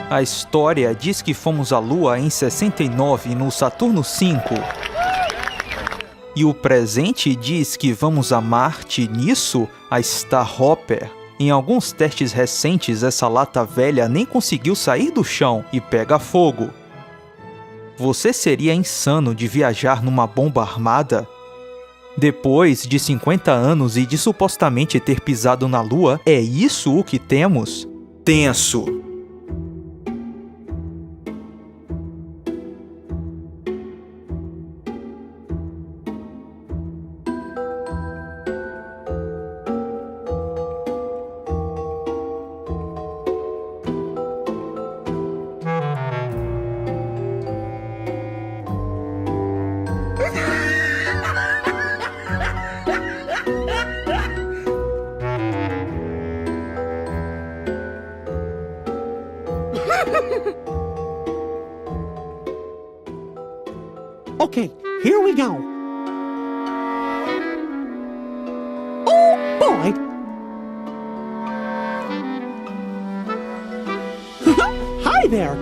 A história diz que fomos à Lua em 69 no Saturno V. E o presente diz que vamos a Marte nisso, a Starhopper. Em alguns testes recentes, essa lata velha nem conseguiu sair do chão e pega fogo. Você seria insano de viajar numa bomba armada? Depois de 50 anos e de supostamente ter pisado na Lua, é isso o que temos? Tenso! Okay, here we go. Oh boy! Hi there!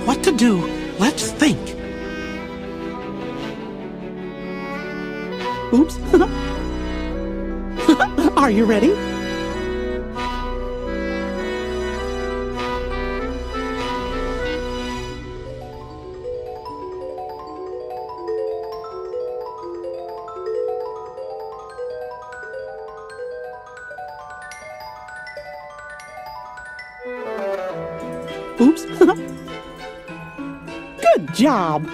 What to do? Let's think. Oops. Are you ready? Oops. Good job.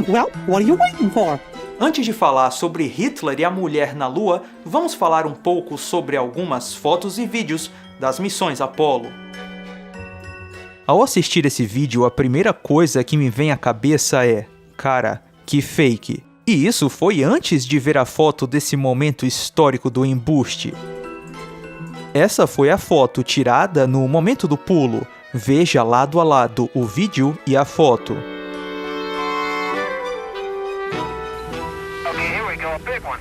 Well, what are you waiting for? Antes de falar sobre Hitler e a mulher na Lua, vamos falar um pouco sobre algumas fotos e vídeos das missões Apollo. Ao assistir esse vídeo, a primeira coisa que me vem à cabeça é: cara, que fake! E isso foi antes de ver a foto desse momento histórico do embuste. Essa foi a foto tirada no momento do pulo. Veja lado a lado o vídeo e a foto. Big one.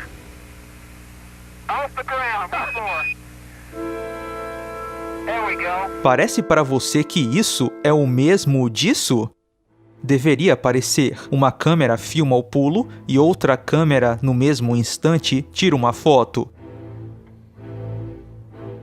Off the ground, on the floor. There we go. Parece para você que isso é o mesmo disso? Deveria parecer. Uma câmera filma o pulo e outra câmera, no mesmo instante, tira uma foto.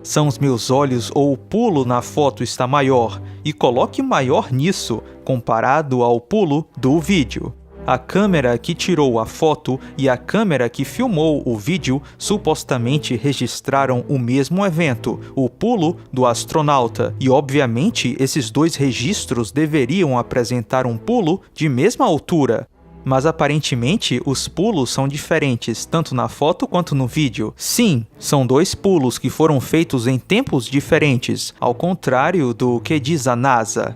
São os meus olhos ou o pulo na foto está maior? E coloque maior nisso, comparado ao pulo do vídeo. A câmera que tirou a foto e a câmera que filmou o vídeo supostamente registraram o mesmo evento, o pulo do astronauta. E obviamente esses dois registros deveriam apresentar um pulo de mesma altura. Mas aparentemente os pulos são diferentes, tanto na foto quanto no vídeo. Sim, são dois pulos que foram feitos em tempos diferentes, ao contrário do que diz a NASA.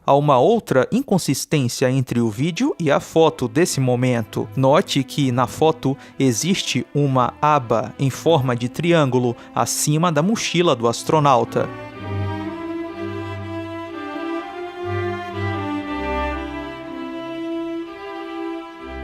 Há uma outra inconsistência entre o vídeo e a foto desse momento. Note que na foto existe uma aba em forma de triângulo acima da mochila do astronauta.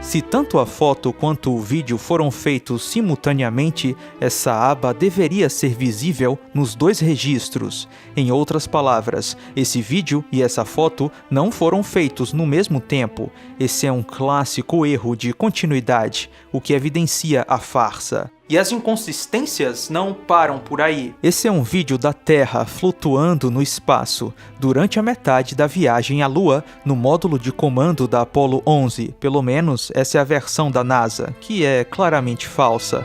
Se tanto a foto quanto o vídeo foram feitos simultaneamente, essa aba deveria ser visível nos dois registros. Em outras palavras, esse vídeo e essa foto não foram feitos no mesmo tempo. Esse é um clássico erro de continuidade, o que evidencia a farsa. E as inconsistências não param por aí. Esse é um vídeo da Terra flutuando no espaço, durante a metade da viagem à Lua, no módulo de comando da Apollo 11. Pelo menos essa é a versão da NASA, que é claramente falsa.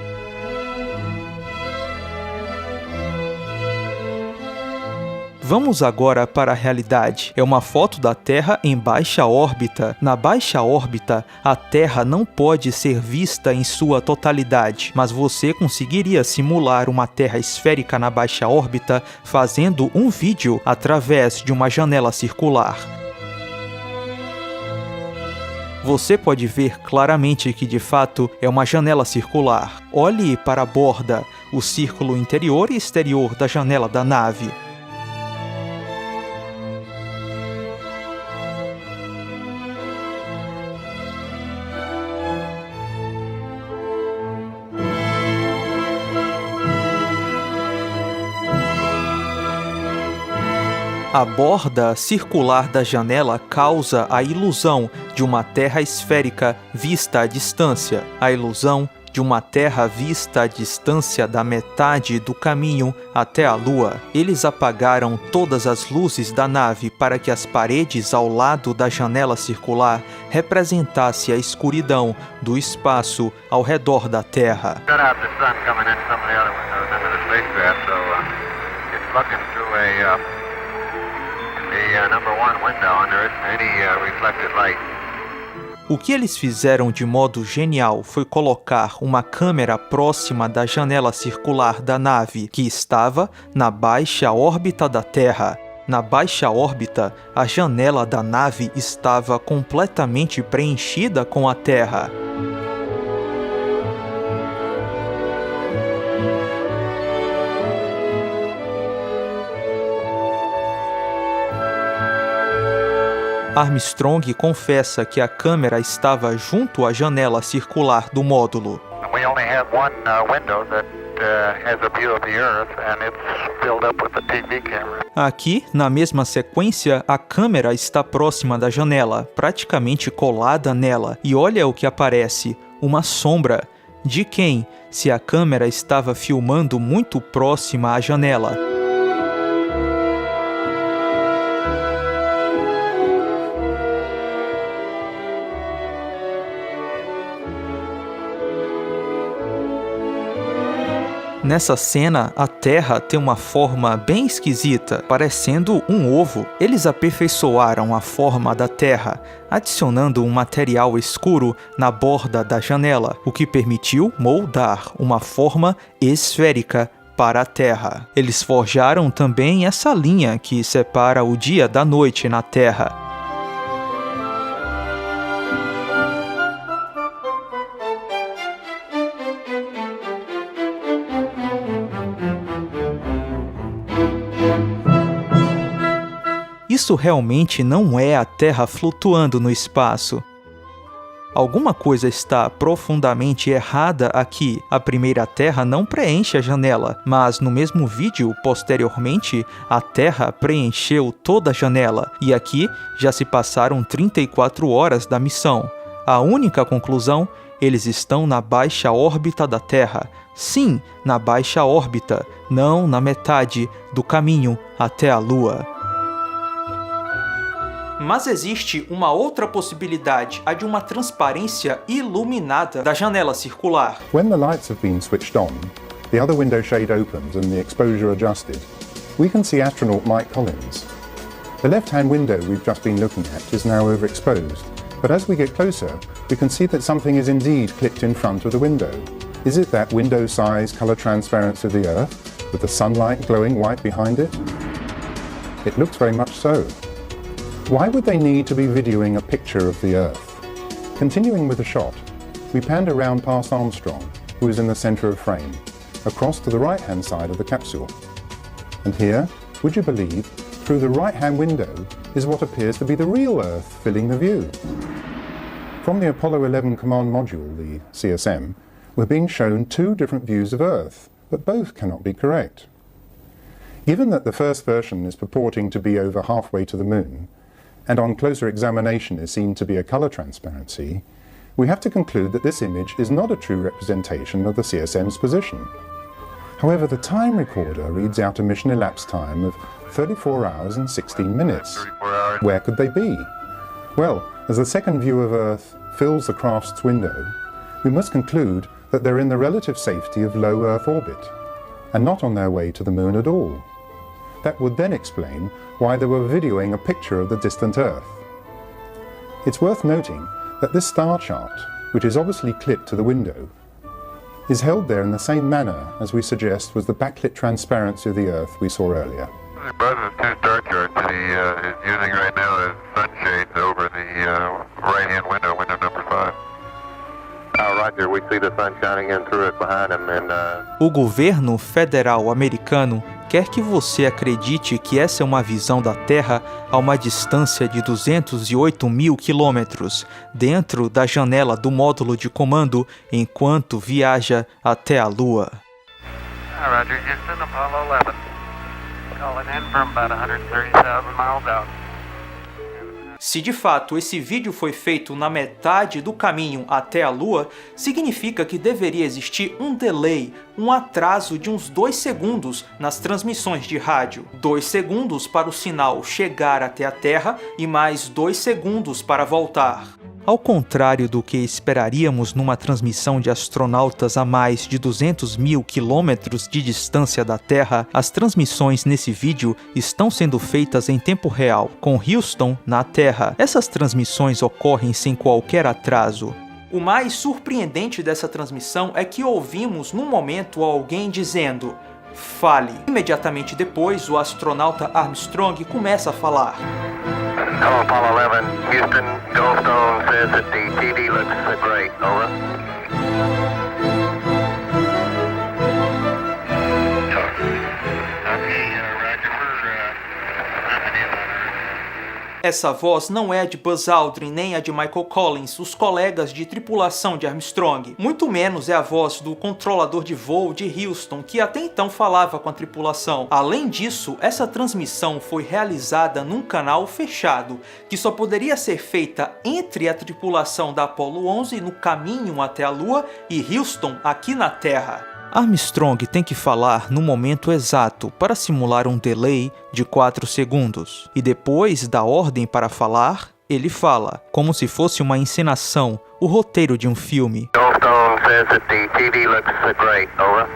Vamos agora para a realidade. É uma foto da Terra em baixa órbita. Na baixa órbita, a Terra não pode ser vista em sua totalidade, mas você conseguiria simular uma Terra esférica na baixa órbita fazendo um vídeo através de uma janela circular. Você pode ver claramente que de fato é uma janela circular. Olhe para a borda, o círculo interior e exterior da janela da nave. A borda circular da janela causa a ilusão de uma Terra esférica vista à distância, a ilusão de uma Terra vista à distância da metade do caminho até a Lua. Eles apagaram todas as luzes da nave para que as paredes ao lado da janela circular representassem a escuridão do espaço ao redor da Terra. Cut out the sun coming in some of the other windows into the spacecraft, so it's looking through the number one window, and there isn't any reflected light. O que eles fizeram de modo genial foi colocar uma câmera próxima da janela circular da nave, que estava na baixa órbita da Terra. Na baixa órbita, a janela da nave estava completamente preenchida com a Terra. Armstrong confessa que a câmera estava junto à janela circular do módulo. We only have one window that has a view of the Earth, and it's filled up with the TV camera. Aqui, na mesma sequência, a câmera está próxima da janela, praticamente colada nela, e olha o que aparece, uma sombra. De quem, se a câmera estava filmando muito próxima à janela? Nessa cena, a Terra tem uma forma bem esquisita, parecendo um ovo. Eles aperfeiçoaram a forma da Terra, adicionando um material escuro na borda da janela, o que permitiu moldar uma forma esférica para a Terra. Eles forjaram também essa linha que separa o dia da noite na Terra. Isso realmente não é a Terra flutuando no espaço. Alguma coisa está profundamente errada aqui. A primeira Terra não preenche a janela, mas no mesmo vídeo, posteriormente, a Terra preencheu toda a janela. E aqui já se passaram 34 horas da missão. A única conclusão: eles estão na baixa órbita da Terra. Sim, na baixa órbita, não na metade do caminho até a Lua. Mas existe uma outra possibilidade, a de uma transparência iluminada da janela circular. When the lights have been switched on, the other window shade opens and the exposure adjusted, we can see astronaut Mike Collins. The left-hand window we've just been looking at is now overexposed, but as we get closer, we can see that something is indeed clipped in front of the window. Is it that window-size color transparency of the Earth, with the sunlight glowing white behind it? It looks very much so. Why would they need to be videoing a picture of the Earth? Continuing with the shot, we panned around past Armstrong, who is in the center of frame, across to the right-hand side of the capsule. And here, would you believe, through the right-hand window is what appears to be the real Earth filling the view. From the Apollo 11 command module, the CSM, we're being shown two different views of Earth, but both cannot be correct. Given that the first version is purporting to be over halfway to the Moon, and on closer examination is seen to be a color transparency, we have to conclude that this image is not a true representation of the CSM's position. However, the time recorder reads out a mission elapsed time of 34 hours and 16 minutes. 34 hours. Where could they be? Well, as the second view of Earth fills the craft's window, we must conclude that they're in the relative safety of low Earth orbit, and not on their way to the Moon at all. That would then explain why they were videoing a picture of the distant Earth. It's worth noting that this star chart, which is obviously clipped to the window, is held there in the same manner as we suggest was the backlit transparency of the Earth we saw earlier. Both of the two star charts that he is using right now as sunshades over the right-hand window, window number 5. Roger, we see the sun shining in through it behind him, and O governo federal americano quer que você acredite que essa é uma visão da Terra a uma distância de 208 mil quilômetros, dentro da janela do módulo de comando, enquanto viaja até a Lua. Roger, Houston, Apollo 11. Calling in from about 130,000 miles out. Se de fato esse vídeo foi feito na metade do caminho até a Lua, significa que deveria existir um delay, um atraso de uns 2 segundos nas transmissões de rádio. 2 segundos para o sinal chegar até a Terra e mais 2 segundos para voltar. Ao contrário do que esperaríamos numa transmissão de astronautas a mais de 200 mil quilômetros de distância da Terra, as transmissões nesse vídeo estão sendo feitas em tempo real, com Houston na Terra. Essas transmissões ocorrem sem qualquer atraso. O mais surpreendente dessa transmissão é que ouvimos num momento alguém dizendo "fale". Imediatamente depois, o astronauta Armstrong começa a falar. Hello, Apollo 11. Houston, Goldstone says that the TV looks great. Over. Essa voz não é de Buzz Aldrin nem a de Michael Collins, os colegas de tripulação de Armstrong. Muito menos é a voz do controlador de voo de Houston, que até então falava com a tripulação. Além disso, essa transmissão foi realizada num canal fechado, que só poderia ser feita entre a tripulação da Apollo 11 no caminho até a Lua e Houston aqui na Terra. Armstrong tem que falar no momento exato para simular um delay de 4 segundos. E depois da ordem para falar, ele fala, como se fosse uma encenação, o roteiro de um filme. Goldstone says that the TV looks great. Over.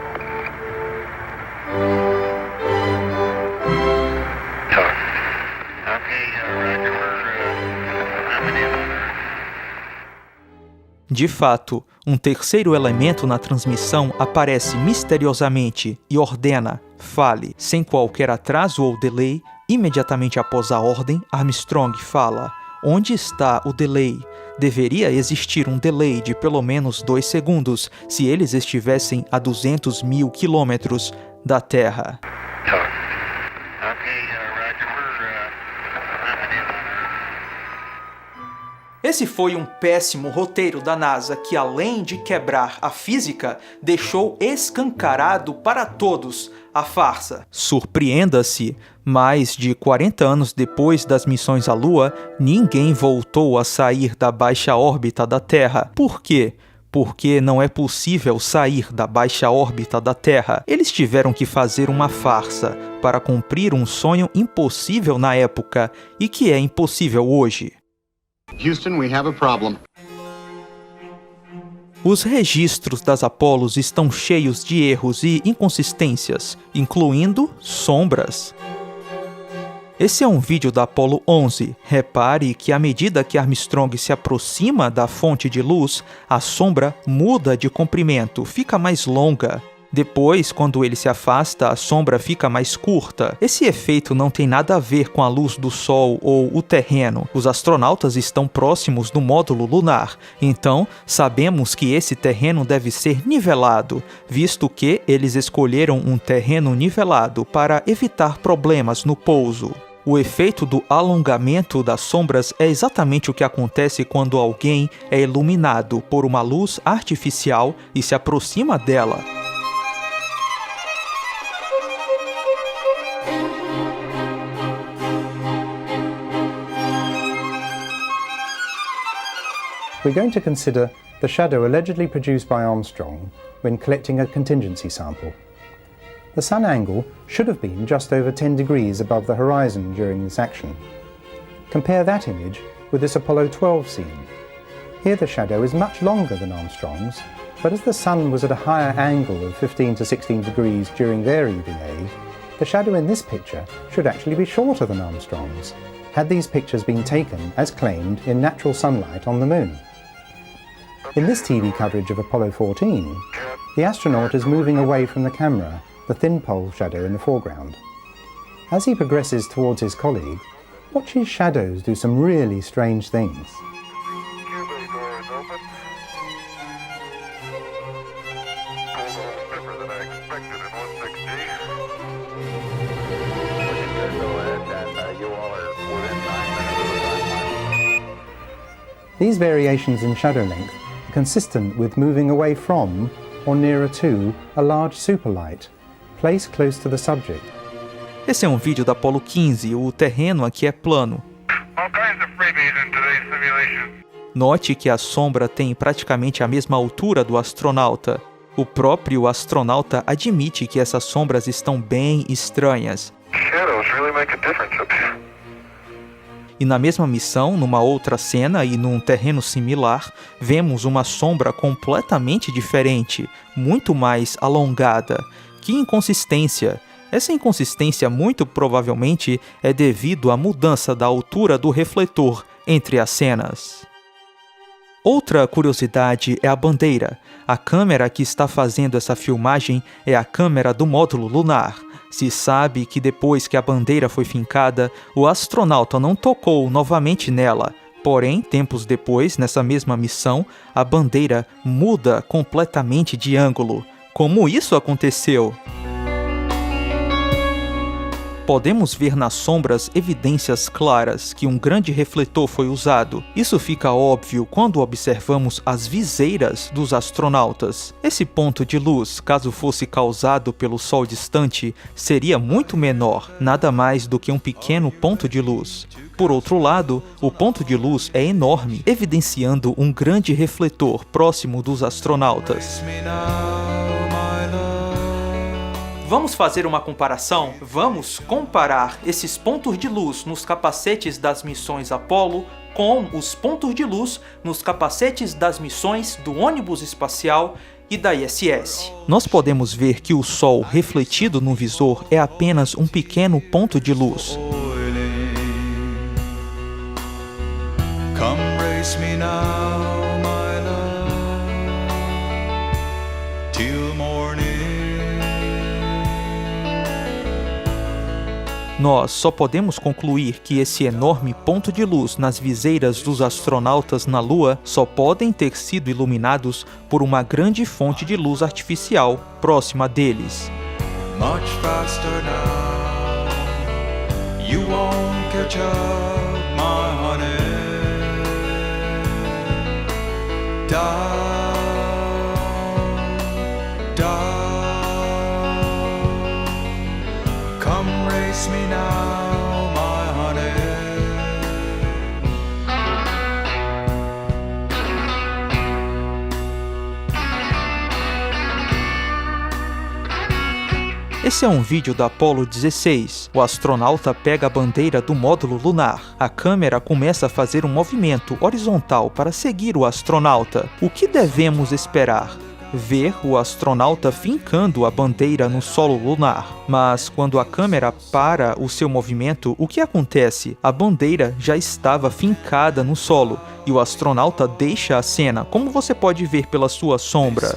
De fato, um terceiro elemento na transmissão aparece misteriosamente e ordena "fale". Sem qualquer atraso ou delay, imediatamente após a ordem, Armstrong fala: "Onde está o delay?" Deveria existir um delay de pelo menos 2 segundos se eles estivessem a 200 mil quilômetros da Terra. Esse foi um péssimo roteiro da NASA que, além de quebrar a física, deixou escancarado para todos a farsa. Surpreenda-se, mais de 40 anos depois das missões à Lua, ninguém voltou a sair da baixa órbita da Terra. Por quê? Porque não é possível sair da baixa órbita da Terra. Eles tiveram que fazer uma farsa para cumprir um sonho impossível na época e que é impossível hoje. Houston, we have a problem. Os registros das Apolos estão cheios de erros e inconsistências, incluindo sombras. Esse é um vídeo da Apollo 11. Repare que à medida que Armstrong se aproxima da fonte de luz, a sombra muda de comprimento, fica mais longa. Depois, quando ele se afasta, a sombra fica mais curta. Esse efeito não tem nada a ver com a luz do Sol ou o terreno. Os astronautas estão próximos do módulo lunar, então sabemos que esse terreno deve ser nivelado, visto que eles escolheram um terreno nivelado para evitar problemas no pouso. O efeito do alongamento das sombras é exatamente o que acontece quando alguém é iluminado por uma luz artificial e se aproxima dela. We're going to consider the shadow allegedly produced by Armstrong when collecting a contingency sample. The sun angle should have been just over 10 degrees above the horizon during this action. Compare that image with this Apollo 12 scene. Here the shadow is much longer than Armstrong's, but as the sun was at a higher angle of 15 to 16 degrees during their EVA, the shadow in this picture should actually be shorter than Armstrong's, had these pictures been taken as claimed in natural sunlight on the moon. In this TV coverage of Apollo 14, the astronaut is moving away from the camera, the thin pole shadow in the foreground. As he progresses towards his colleague, watch his shadows do some really strange things. These variations in shadow length are consistent with moving away from, or nearer to, a large superlight, placed close to the subject. Esse é um vídeo da Apollo 15, o terreno aqui é plano. All kinds of freebies in today's simulation. Note que a sombra tem praticamente a mesma altura do astronauta. O próprio astronauta admite que essas sombras estão bem estranhas. Shadows really make a difference up here. E na mesma missão, numa outra cena e num terreno similar, vemos uma sombra completamente diferente, muito mais alongada. Que inconsistência! Essa inconsistência muito provavelmente é devido à mudança da altura do refletor entre as cenas. Outra curiosidade é a bandeira. A câmera que está fazendo essa filmagem é a câmera do módulo lunar. Se sabe que depois que a bandeira foi fincada, o astronauta não tocou novamente nela. Porém, tempos depois, nessa mesma missão, a bandeira muda completamente de ângulo. Como isso aconteceu? Podemos ver nas sombras evidências claras que um grande refletor foi usado. Isso fica óbvio quando observamos as viseiras dos astronautas. Esse ponto de luz, caso fosse causado pelo Sol distante, seria muito menor, nada mais do que um pequeno ponto de luz. Por outro lado, o ponto de luz é enorme, evidenciando um grande refletor próximo dos astronautas. Vamos fazer uma comparação? Vamos comparar esses pontos de luz nos capacetes das missões Apollo com os pontos de luz nos capacetes das missões do ônibus espacial e da ISS. Nós podemos ver que o Sol refletido no visor é apenas um pequeno ponto de luz. Come race me now, my love, till morning. Nós só podemos concluir que esse enorme ponto de luz nas viseiras dos astronautas na Lua só podem ter sido iluminados por uma grande fonte de luz artificial próxima deles. Much faster now, you won't catch up, my honey. Down, down, come race me now, my honey. Esse é um vídeo da Apollo 16. O astronauta pega a bandeira do módulo lunar. A câmera começa a fazer um movimento horizontal para seguir o astronauta. O que devemos esperar? Ver o astronauta fincando a bandeira no solo lunar. Mas quando a câmera para o seu movimento, o que acontece? A bandeira já estava fincada no solo e o astronauta deixa a cena, como você pode ver pela sua sombra.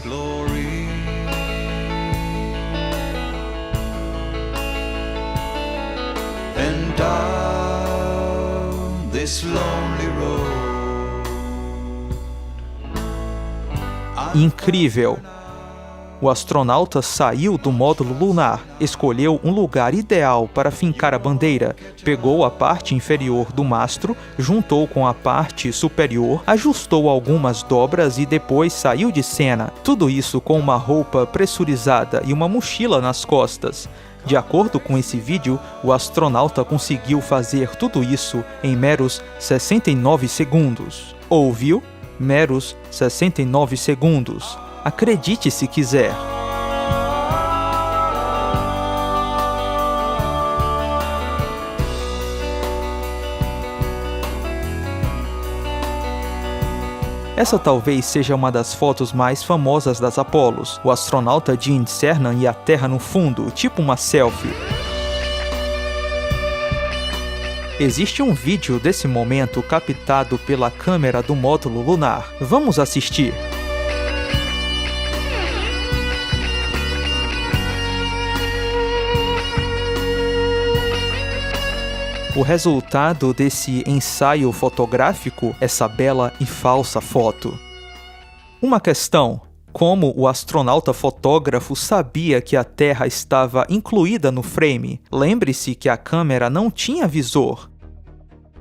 And down this lonely road. Incrível! O astronauta saiu do módulo lunar, escolheu um lugar ideal para fincar a bandeira, pegou a parte inferior do mastro, juntou com a parte superior, ajustou algumas dobras e depois saiu de cena. Tudo isso com uma roupa pressurizada e uma mochila nas costas. De acordo com esse vídeo, o astronauta conseguiu fazer tudo isso em meros 69 segundos. Ouviu? Meros 69 segundos. Acredite se quiser. Essa talvez seja uma das fotos mais famosas das Apolos. O astronauta Gene Cernan e a Terra no fundo, tipo uma selfie. Existe um vídeo desse momento captado pela câmera do módulo lunar. Vamos assistir. O resultado desse ensaio fotográfico, essa bela e falsa foto. Uma questão: como o astronauta fotógrafo sabia que a Terra estava incluída no frame? Lembre-se que a câmera não tinha visor.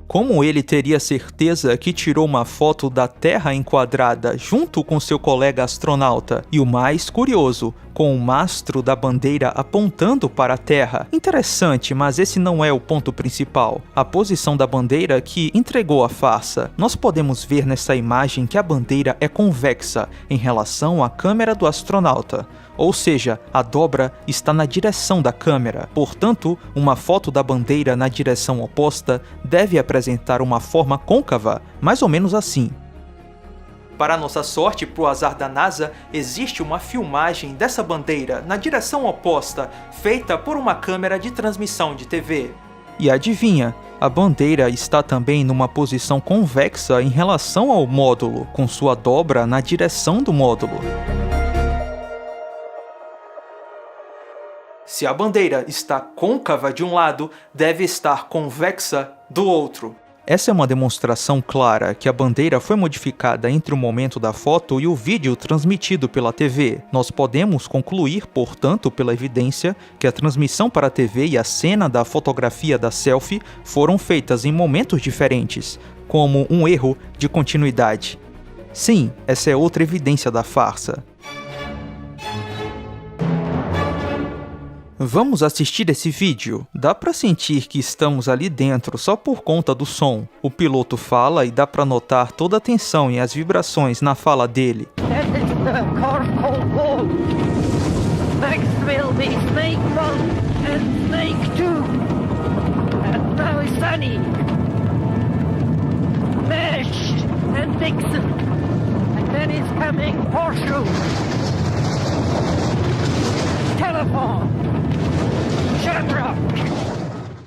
Como ele teria certeza que tirou uma foto da Terra enquadrada junto com seu colega astronauta? E o mais curioso, com o mastro da bandeira apontando para a Terra. Interessante, mas esse não é o ponto principal. A posição da bandeira que entregou a farsa. Nós podemos ver nessa imagem que a bandeira é convexa em relação à câmera do astronauta. Ou seja, a dobra está na direção da câmera. Portanto, uma foto da bandeira na direção oposta deve apresentar uma forma côncava, mais ou menos assim. Para nossa sorte, pro azar da NASA, existe uma filmagem dessa bandeira na direção oposta, feita por uma câmera de transmissão de TV. E adivinha, a bandeira está também numa posição convexa em relação ao módulo, com sua dobra na direção do módulo. Se a bandeira está côncava de um lado, deve estar convexa do outro. Essa é uma demonstração clara que a bandeira foi modificada entre o momento da foto e o vídeo transmitido pela TV. Nós podemos concluir, portanto, pela evidência, que a transmissão para a TV e a cena da fotografia da selfie foram feitas em momentos diferentes, como um erro de continuidade. Sim, essa é outra evidência da farsa. Vamos assistir esse vídeo. Dá pra sentir que estamos ali dentro só por conta do som. O piloto fala e dá pra notar toda a tensão e as vibrações na fala dele.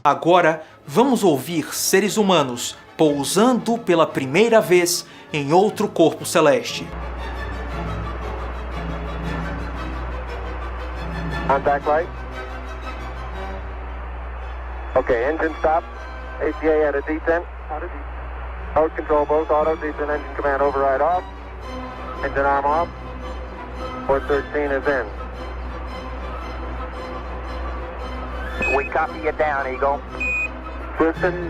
Agora, vamos ouvir seres humanos pousando pela primeira vez em outro corpo celeste. Contact light. Okay, engine stop. ACA at a descent. Mode control both auto, descent engine command override off. Engine arm off. 413 is in. We copy you down, Eagle. Houston,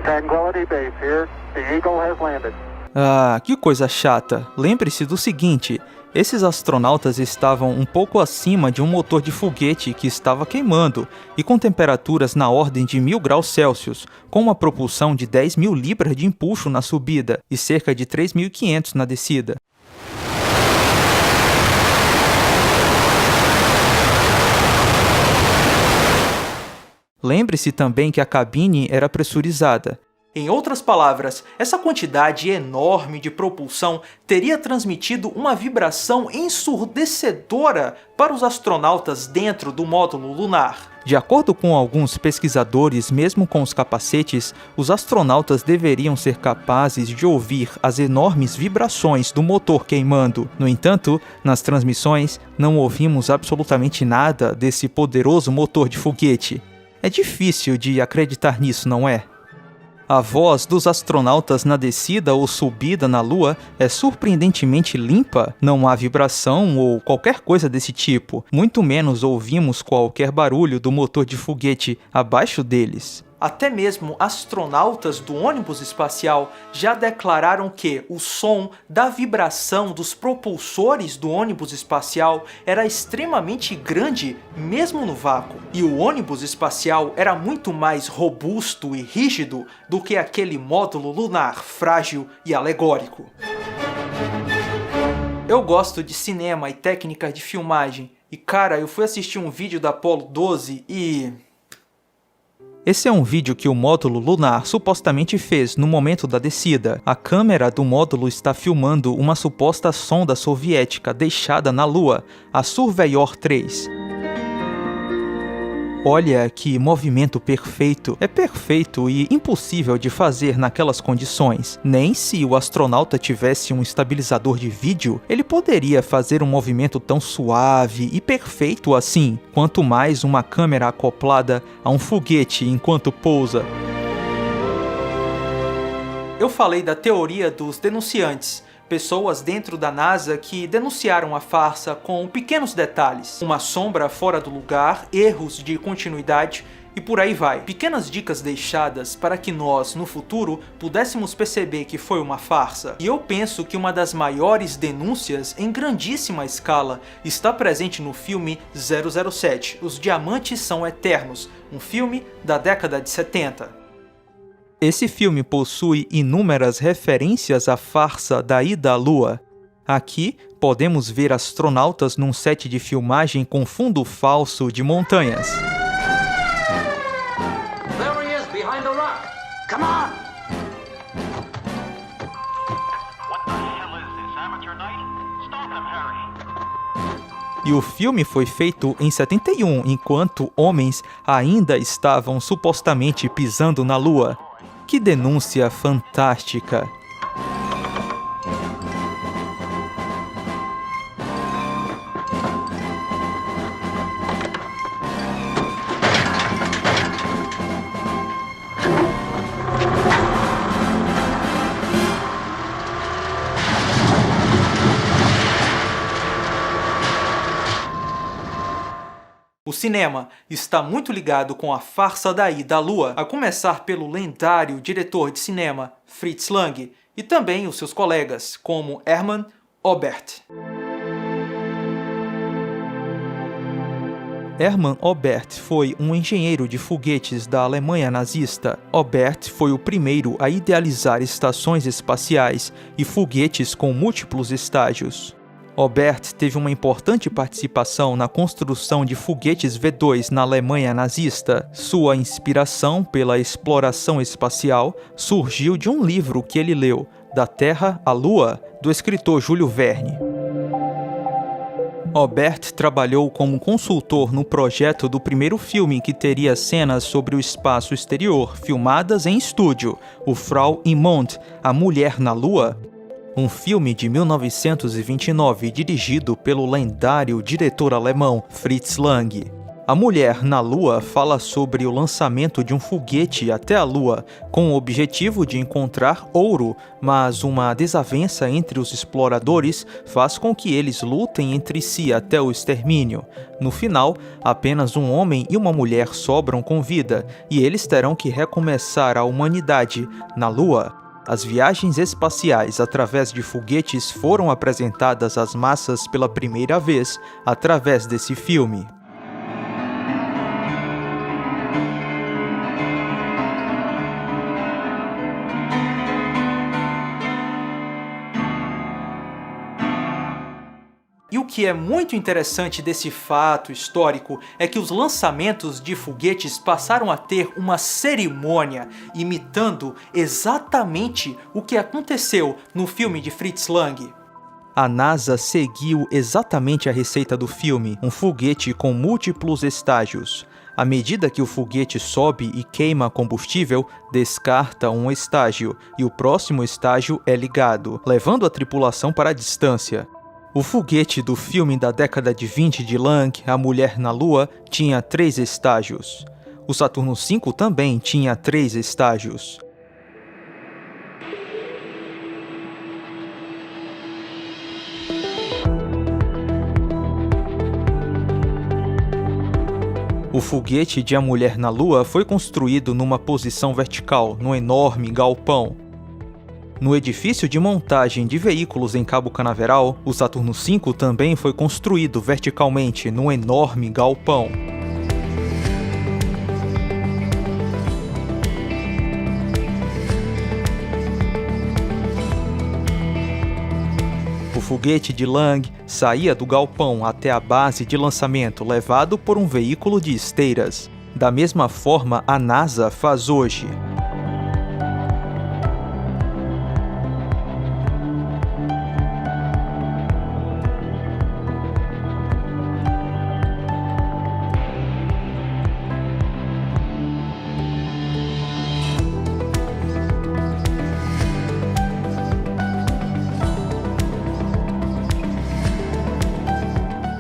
Tranquility Base here. The Eagle has landed. Ah, que coisa chata. Lembre-se do seguinte, esses astronautas estavam um pouco acima de um motor de foguete que estava queimando e com temperaturas na ordem de 1000 graus Celsius, com uma propulsão de 10.000 libras de empuxo na subida e cerca de 3.500 na descida. Lembre-se também que a cabine era pressurizada. Em outras palavras, essa quantidade enorme de propulsão teria transmitido uma vibração ensurdecedora para os astronautas dentro do módulo lunar. De acordo com alguns pesquisadores, mesmo com os capacetes, os astronautas deveriam ser capazes de ouvir as enormes vibrações do motor queimando. No entanto, nas transmissões, não ouvimos absolutamente nada desse poderoso motor de foguete. É difícil de acreditar nisso, não é? A voz dos astronautas na descida ou subida na Lua é surpreendentemente limpa, não há vibração ou qualquer coisa desse tipo, muito menos ouvimos qualquer barulho do motor de foguete abaixo deles. Até mesmo astronautas do ônibus espacial já declararam que o som da vibração dos propulsores do ônibus espacial era extremamente grande, mesmo no vácuo. E o ônibus espacial era muito mais robusto e rígido do que aquele módulo lunar frágil e alegórico. Eu gosto de cinema e técnicas de filmagem. E cara, eu fui assistir um vídeo da Apollo 12 e... Esse é um vídeo que o módulo lunar supostamente fez no momento da descida. A câmera do módulo está filmando uma suposta sonda soviética deixada na Lua, a Surveyor 3. Olha que movimento perfeito. É perfeito e impossível de fazer naquelas condições. Nem se o astronauta tivesse um estabilizador de vídeo, ele poderia fazer um movimento tão suave e perfeito assim, quanto mais uma câmera acoplada a um foguete enquanto pousa. Eu falei da teoria dos denunciantes. Pessoas dentro da NASA que denunciaram a farsa com pequenos detalhes. Uma sombra fora do lugar, erros de continuidade E por aí vai. Pequenas dicas deixadas para que nós, no futuro, pudéssemos perceber que foi uma farsa. E eu penso que uma das maiores denúncias em grandíssima escala está presente no filme 007, Os Diamantes São Eternos, um filme da década de 70. Esse filme possui inúmeras referências à farsa da ida à Lua. Aqui, podemos ver astronautas num set de filmagem com fundo falso de montanhas. Come on! What the hell is this? Amateur night? Stop him, Harry. E o filme foi feito em 71, enquanto homens ainda estavam supostamente pisando na Lua. Que denúncia fantástica! O cinema está muito ligado com a farsa da ida à Lua, a começar pelo lendário diretor de cinema Fritz Lang e também os seus colegas, como Hermann Oberth. Hermann Oberth foi um engenheiro de foguetes da Alemanha nazista. Oberth foi o primeiro a idealizar estações espaciais e foguetes com múltiplos estágios. Oberth teve uma importante participação na construção de foguetes V2 na Alemanha nazista. Sua inspiração pela exploração espacial surgiu de um livro que ele leu, Da Terra à Lua, do escritor Júlio Verne. Oberth trabalhou como consultor no projeto do primeiro filme que teria cenas sobre o espaço exterior, filmadas em estúdio, o Frau im Mond, A Mulher na Lua, um filme de 1929 dirigido pelo lendário diretor alemão Fritz Lang. A Mulher na Lua fala sobre o lançamento de um foguete até a Lua, com o objetivo de encontrar ouro, mas uma desavença entre os exploradores faz com que eles lutem entre si até o extermínio. No final, apenas um homem e uma mulher sobram com vida, e eles terão que recomeçar a humanidade na Lua. As viagens espaciais através de foguetes foram apresentadas às massas pela primeira vez através desse filme. E o que é muito interessante desse fato histórico é que os lançamentos de foguetes passaram a ter uma cerimônia, imitando exatamente o que aconteceu no filme de Fritz Lang. A NASA seguiu exatamente a receita do filme, um foguete com múltiplos estágios. À medida que o foguete sobe e queima combustível, descarta um estágio, e o próximo estágio é ligado, levando a tripulação para a distância. O foguete do filme da década de 20 de Lang, A Mulher na Lua, tinha 3 estágios. O Saturno V também tinha 3 estágios. O foguete de A Mulher na Lua foi construído numa posição vertical, num enorme galpão. No edifício de montagem de veículos em Cabo Canaveral, o Saturno V também foi construído verticalmente num enorme galpão. O foguete de Lang saía do galpão até a base de lançamento, levado por um veículo de esteiras. Da mesma forma, a NASA faz hoje.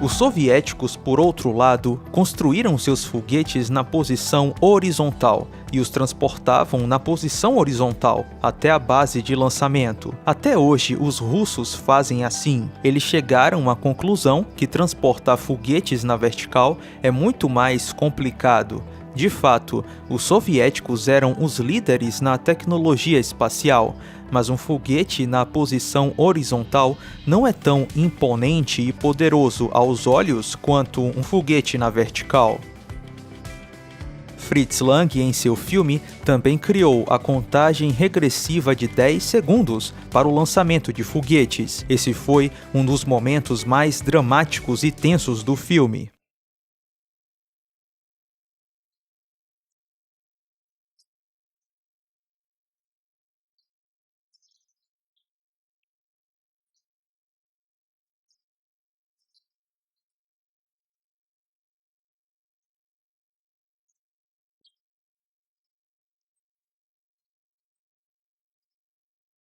Os soviéticos, por outro lado, construíram seus foguetes na posição horizontal e os transportavam na posição horizontal até a base de lançamento. Até hoje, os russos fazem assim. Eles chegaram à conclusão que transportar foguetes na vertical é muito mais complicado. De fato, os soviéticos eram os líderes na tecnologia espacial, mas um foguete na posição horizontal não é tão imponente e poderoso aos olhos quanto um foguete na vertical. Fritz Lang, em seu filme, também criou a contagem regressiva de 10 segundos para o lançamento de foguetes. Esse foi um dos momentos mais dramáticos e tensos do filme.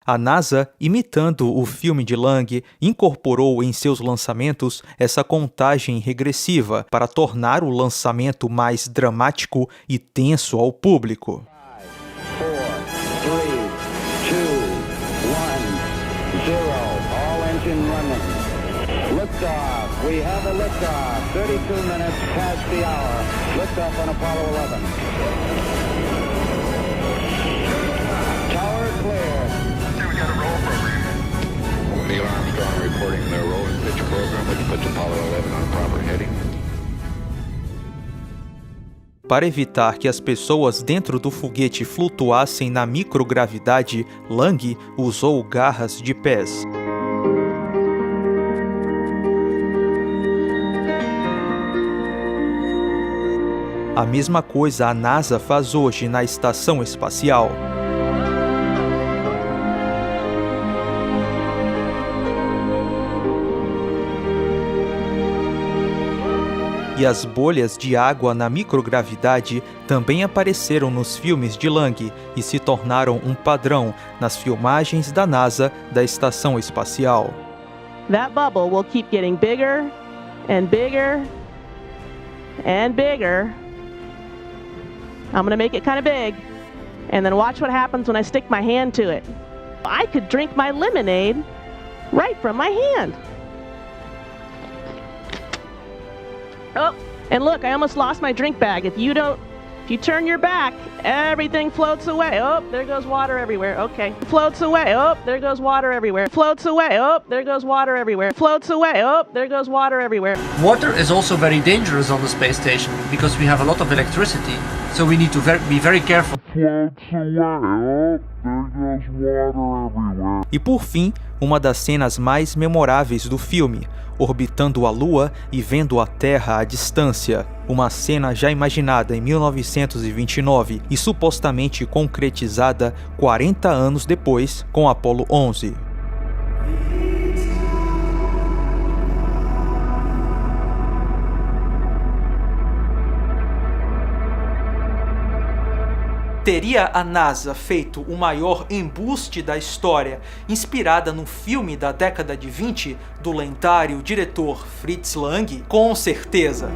A NASA, imitando o filme de Lang, incorporou em seus lançamentos essa contagem regressiva para tornar o lançamento mais dramático e tenso ao público. 4, 3, 2, 1, 0. All engine running. Liftoff. We have a liftoff. 32 minutes past the hour. Liftoff on Apollo 11. Tower clear. Neil Armstrong reporting the roll and pitch program, which puts Apollo 11 on proper heading. Para evitar que as pessoas dentro do foguete flutuassem na microgravidade, Lang usou garras de pés. A mesma coisa a NASA faz hoje na estação espacial. E as bolhas de água na microgravidade também apareceram nos filmes de Lang e se tornaram um padrão nas filmagens da NASA da estação espacial. That bubble will keep getting bigger and bigger and bigger. I'm gonna make it kind of big, and then watch what happens when I stick my hand to it. I could drink my lemonade right from my hand. Oh, and look, I almost lost my drink bag. If you turn your back, everything floats away. Oh, there goes water everywhere. Okay. Floats away. Oh, there goes water everywhere. Floats away. Oh, there goes water everywhere. Floats away. Oh, there goes water everywhere. Water is also very dangerous on the space station because we have a lot of electricity. So we need to be very careful. E por fim, uma das cenas mais memoráveis do filme, orbitando a Lua e vendo a Terra à distância. Uma cena já imaginada em 1929 e supostamente concretizada 40 anos depois com Apollo 11. Teria a NASA feito o maior embuste da história, inspirada no filme da década de 20 do lendário diretor Fritz Lang? Com certeza!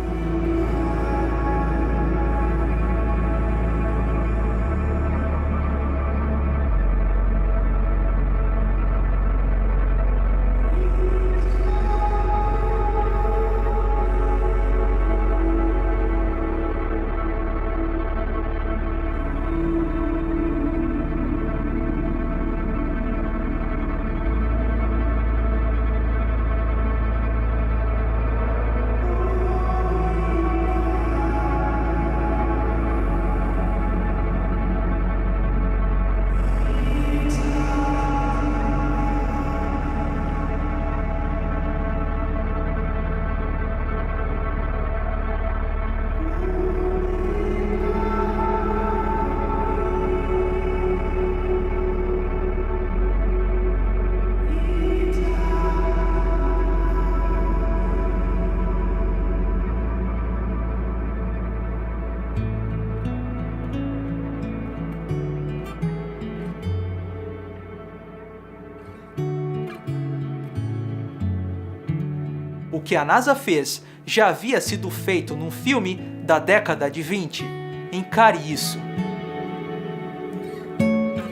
O que a NASA fez já havia sido feito num filme da década de 20. Encare isso.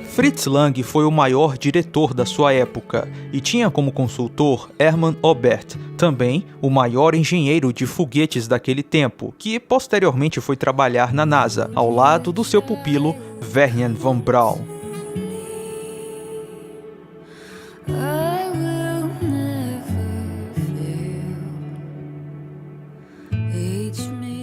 Fritz Lang foi o maior diretor da sua época e tinha como consultor Hermann Oberth, Também o maior engenheiro de foguetes daquele tempo, que posteriormente foi trabalhar na NASA, ao lado do seu pupilo Wernher von Braun.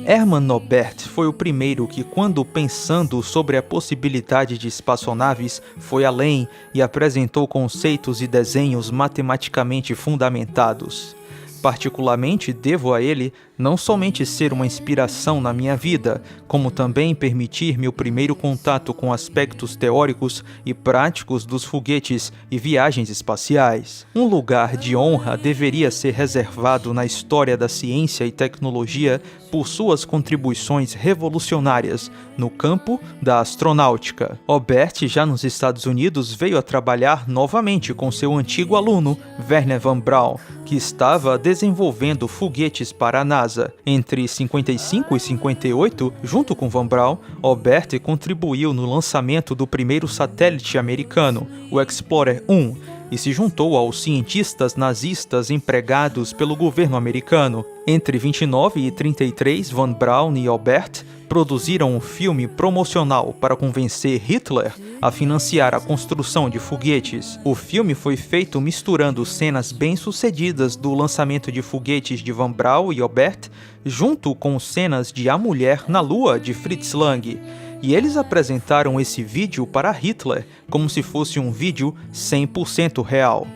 Hermann Oberth foi o primeiro que, quando pensando sobre a possibilidade de espaçonaves, foi além e apresentou conceitos e desenhos matematicamente fundamentados. Particularmente devo a ele não somente ser uma inspiração na minha vida, como também permitir-me o primeiro contato com aspectos teóricos e práticos dos foguetes e viagens espaciais. Um lugar de honra deveria ser reservado na história da ciência e tecnologia por suas contribuições revolucionárias no campo da astronáutica. Oberth, já nos Estados Unidos, veio a trabalhar novamente com seu antigo aluno, Wernher von Braun, que estava desenvolvendo foguetes para a NASA. Entre 55 e 58, junto com von Braun, Oberth contribuiu no lançamento do primeiro satélite americano, o Explorer 1, e se juntou aos cientistas nazistas empregados pelo governo americano. Entre 29 e 33, von Braun e Oberth produziram um filme promocional para convencer Hitler a financiar a construção de foguetes. O filme foi feito misturando cenas bem-sucedidas do lançamento de foguetes de von Braun e Oberth, junto com cenas de A Mulher na Lua, de Fritz Lang. E eles apresentaram esse vídeo para Hitler como se fosse um vídeo 100% real.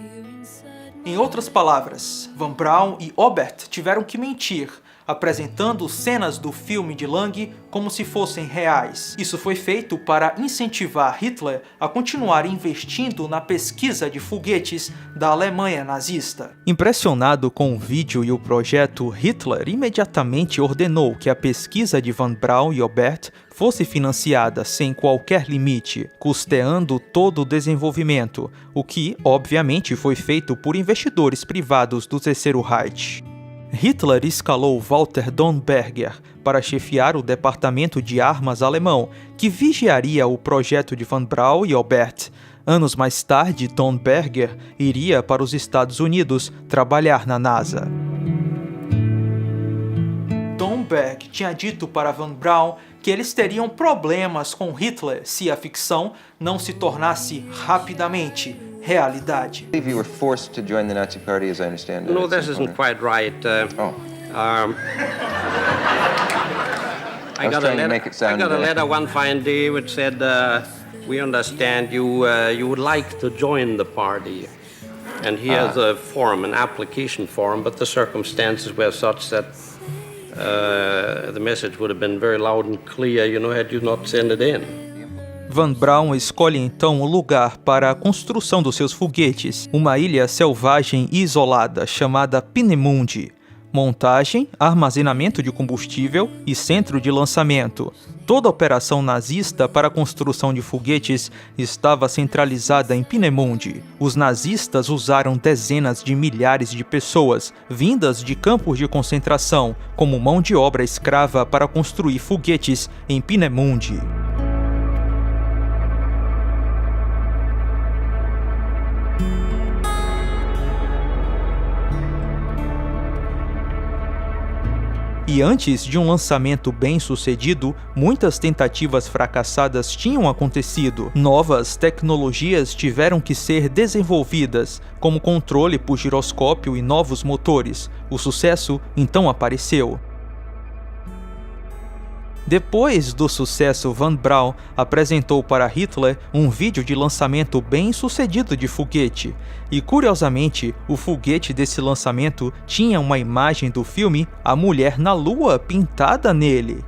Em outras palavras, von Braun e Oberth tiveram que mentir, apresentando cenas do filme de Lang como se fossem reais. Isso foi feito para incentivar Hitler a continuar investindo na pesquisa de foguetes da Alemanha nazista. Impressionado com o vídeo e o projeto, Hitler imediatamente ordenou que a pesquisa de von Braun e Oberth fosse financiada sem qualquer limite, custeando todo o desenvolvimento, o que, obviamente, foi feito por investidores privados do Terceiro Reich. Hitler escalou Walter Dornberger para chefiar o departamento de armas alemão, que vigiaria o projeto de von Braun e Oberth. Anos mais tarde, Dornberger iria para os Estados Unidos trabalhar na NASA. Dornberg tinha dito para von Braun que eles teriam problemas com Hitler se a ficção não se tornasse rapidamente realidade. You were forced to join the Nazi Party, as I understand it. No, this isn't quite right. I got a letter one fine day which said, "We understand you would like to join the party." And here's a form, an application form, but the circumstances were such that the message would have been very loud and clear, had you not sent it in. Von Braun escolhe então o lugar para a construção dos seus foguetes, uma ilha selvagem e isolada chamada Peenemünde. Montagem, armazenamento de combustível e centro de lançamento. Toda a operação nazista para a construção de foguetes estava centralizada em Peenemünde. Os nazistas usaram dezenas de milhares de pessoas, vindas de campos de concentração, como mão de obra escrava para construir foguetes em Peenemünde. E antes de um lançamento bem-sucedido, muitas tentativas fracassadas tinham acontecido. Novas tecnologias tiveram que ser desenvolvidas, como controle por giroscópio e novos motores. O sucesso então apareceu. Depois do sucesso, von Braun apresentou para Hitler um vídeo de lançamento bem-sucedido de foguete. E, curiosamente, o foguete desse lançamento tinha uma imagem do filme A Mulher na Lua pintada nele.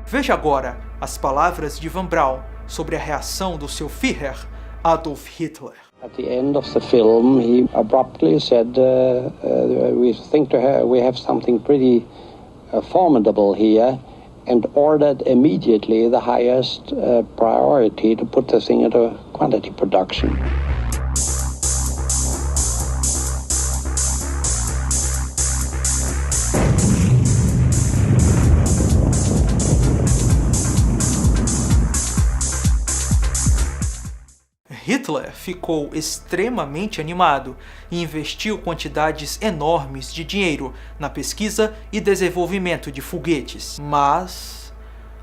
Veja agora as palavras de von Braun sobre a reação do seu Führer, Adolf Hitler. At the end of the film, he abruptly said, we think we have something pretty formidable here, and ordered immediately the highest priority to put the thing into quantity production. Hitler ficou extremamente animado e investiu quantidades enormes de dinheiro na pesquisa e desenvolvimento de foguetes. Mas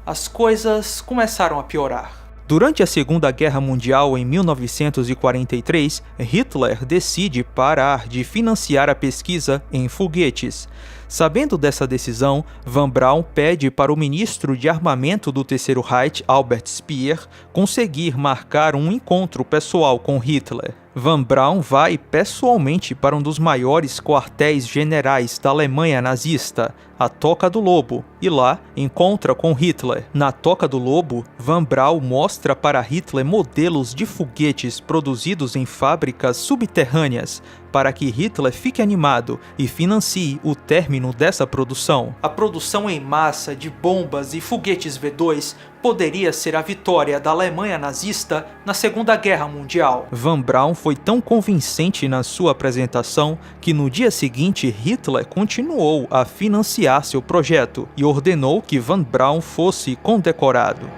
as coisas começaram a piorar. Durante a Segunda Guerra Mundial, em 1943, Hitler decide parar de financiar a pesquisa em foguetes. Sabendo dessa decisão, Von Braun pede para o ministro de armamento do Terceiro Reich, Albert Speer, conseguir marcar um encontro pessoal com Hitler. Von Braun vai pessoalmente para um dos maiores quartéis generais da Alemanha nazista, a Toca do Lobo, e lá encontra com Hitler. Na Toca do Lobo, Von Braun mostra para Hitler modelos de foguetes produzidos em fábricas subterrâneas, para que Hitler fique animado e financie o término dessa produção. A produção em massa de bombas e foguetes V2 poderia ser a vitória da Alemanha nazista na Segunda Guerra Mundial. Von Braun foi tão convincente na sua apresentação que no dia seguinte Hitler continuou a financiar seu projeto e ordenou que Von Braun fosse condecorado.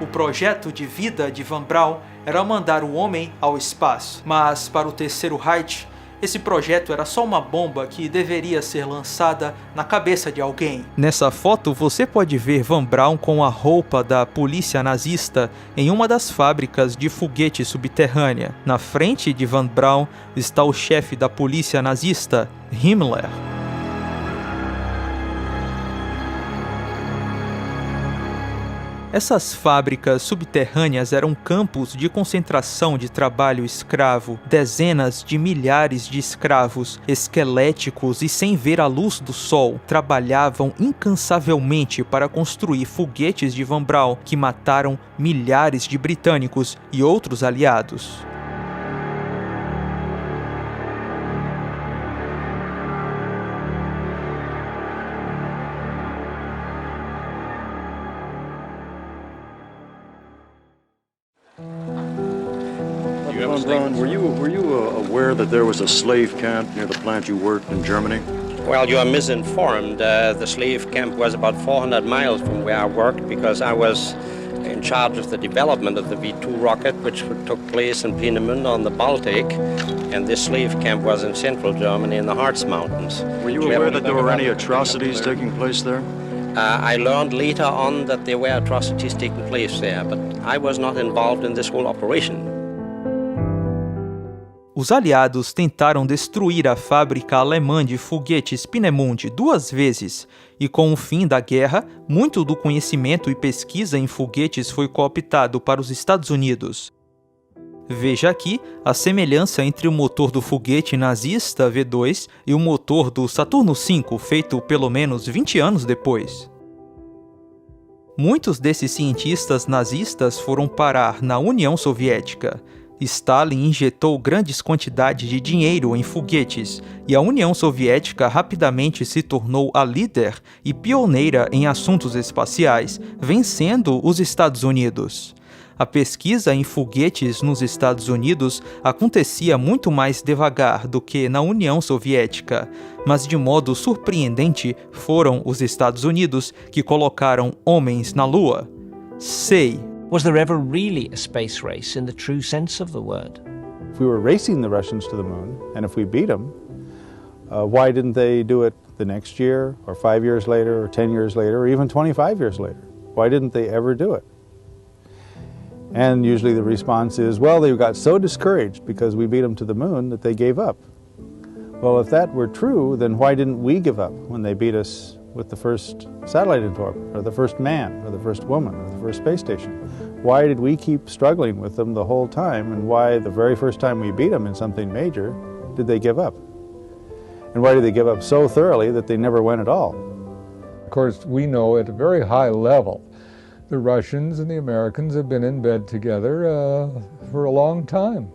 O projeto de vida de Von Braun era mandar o homem ao espaço, mas para o Terceiro Reich, esse projeto era só uma bomba que deveria ser lançada na cabeça de alguém. Nessa foto você pode ver Von Braun com a roupa da polícia nazista em uma das fábricas de foguete subterrânea. Na frente de Von Braun está o chefe da polícia nazista, Himmler. Essas fábricas subterrâneas eram campos de concentração de trabalho escravo. Dezenas de milhares de escravos, esqueléticos e sem ver a luz do sol, trabalhavam incansavelmente para construir foguetes de Von Braun que mataram milhares de britânicos e outros aliados. Von Braun, were you aware that there was a slave camp near the plant you worked in Germany? Well, you are misinformed. The slave camp was about 400 miles from where I worked because I was in charge of the development of the V2 rocket, which took place in Peenemünde on the Baltic, and this slave camp was in central Germany in the Harz Mountains. Were you aware that there were any atrocities taking place there? I learned later on that there were atrocities taking place there, but I was not involved in this whole operation. Os aliados tentaram destruir a fábrica alemã de foguetes Peenemünde 2 vezes, e com o fim da guerra, muito do conhecimento e pesquisa em foguetes foi cooptado para os Estados Unidos. Veja aqui a semelhança entre o motor do foguete nazista V2 e o motor do Saturno V, feito pelo menos 20 anos depois. Muitos desses cientistas nazistas foram parar na União Soviética. Stalin injetou grandes quantidades de dinheiro em foguetes, e a União Soviética rapidamente se tornou a líder e pioneira em assuntos espaciais, vencendo os Estados Unidos. A pesquisa em foguetes nos Estados Unidos acontecia muito mais devagar do que na União Soviética, mas de modo surpreendente foram os Estados Unidos que colocaram homens na Lua. Sei. Was there ever really a space race in the true sense of the word? If we were racing the Russians to the moon, and if we beat them, why didn't they do it the next year, or 5 years later, or 10 years later, or even 25 years later? Why didn't they ever do it? And usually the response is, well, they got so discouraged because we beat them to the moon that they gave up. Well, if that were true, then why didn't we give up when they beat us with the first satellite into orbit, or the first man, or the first woman, or the first space station? Why did we keep struggling with them the whole time, and why the very first time we beat them in something major, did they give up? And why did they give up so thoroughly that they never went at all? Of course, we know at a very high level the Russians and the Americans have been in bed together for a long time.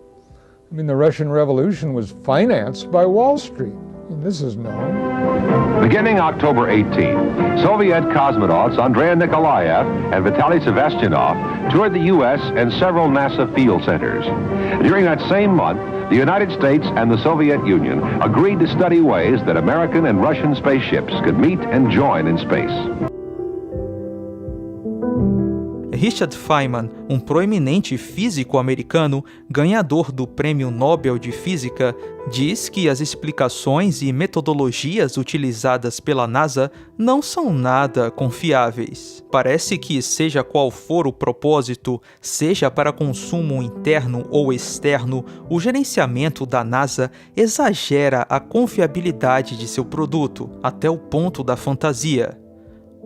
I mean, the Russian Revolution was financed by Wall Street. This is known. Beginning October 18, Soviet cosmonauts Andrei Nikolaev and Vitaly Sevastyanov toured the U.S. and several NASA field centers. During that same month, the United States and the Soviet Union agreed to study ways that American and Russian spaceships could meet and join in space. Richard Feynman, um proeminente físico americano, ganhador do Prêmio Nobel de Física, diz que as explicações e metodologias utilizadas pela NASA não são nada confiáveis. Parece que, seja qual for o propósito, seja para consumo interno ou externo, o gerenciamento da NASA exagera a confiabilidade de seu produto, até o ponto da fantasia.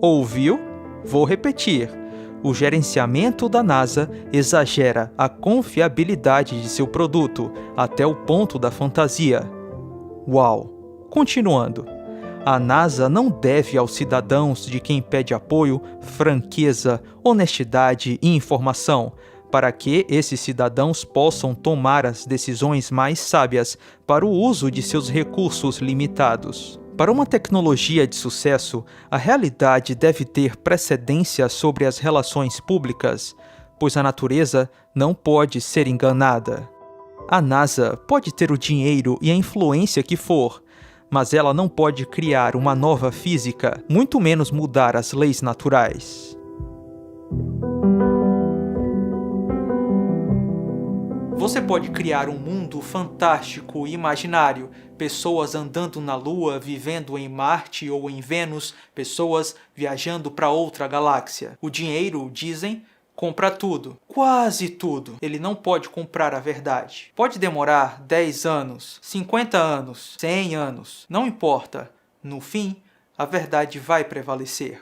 Ouviu? Vou repetir. O gerenciamento da NASA exagera a confiabilidade de seu produto até o ponto da fantasia. Uau! Continuando. A NASA não deve aos cidadãos de quem pede apoio franqueza, honestidade e informação, para que esses cidadãos possam tomar as decisões mais sábias para o uso de seus recursos limitados. Para uma tecnologia de sucesso, a realidade deve ter precedência sobre as relações públicas, pois a natureza não pode ser enganada. A NASA pode ter o dinheiro e a influência que for, mas ela não pode criar uma nova física, muito menos mudar as leis naturais. Você pode criar um mundo fantástico e imaginário, pessoas andando na Lua, vivendo em Marte ou em Vênus, pessoas viajando para outra galáxia. O dinheiro, dizem, compra tudo, quase tudo. Ele não pode comprar a verdade. Pode demorar 10 anos, 50 anos, 100 anos, não importa. No fim, a verdade vai prevalecer.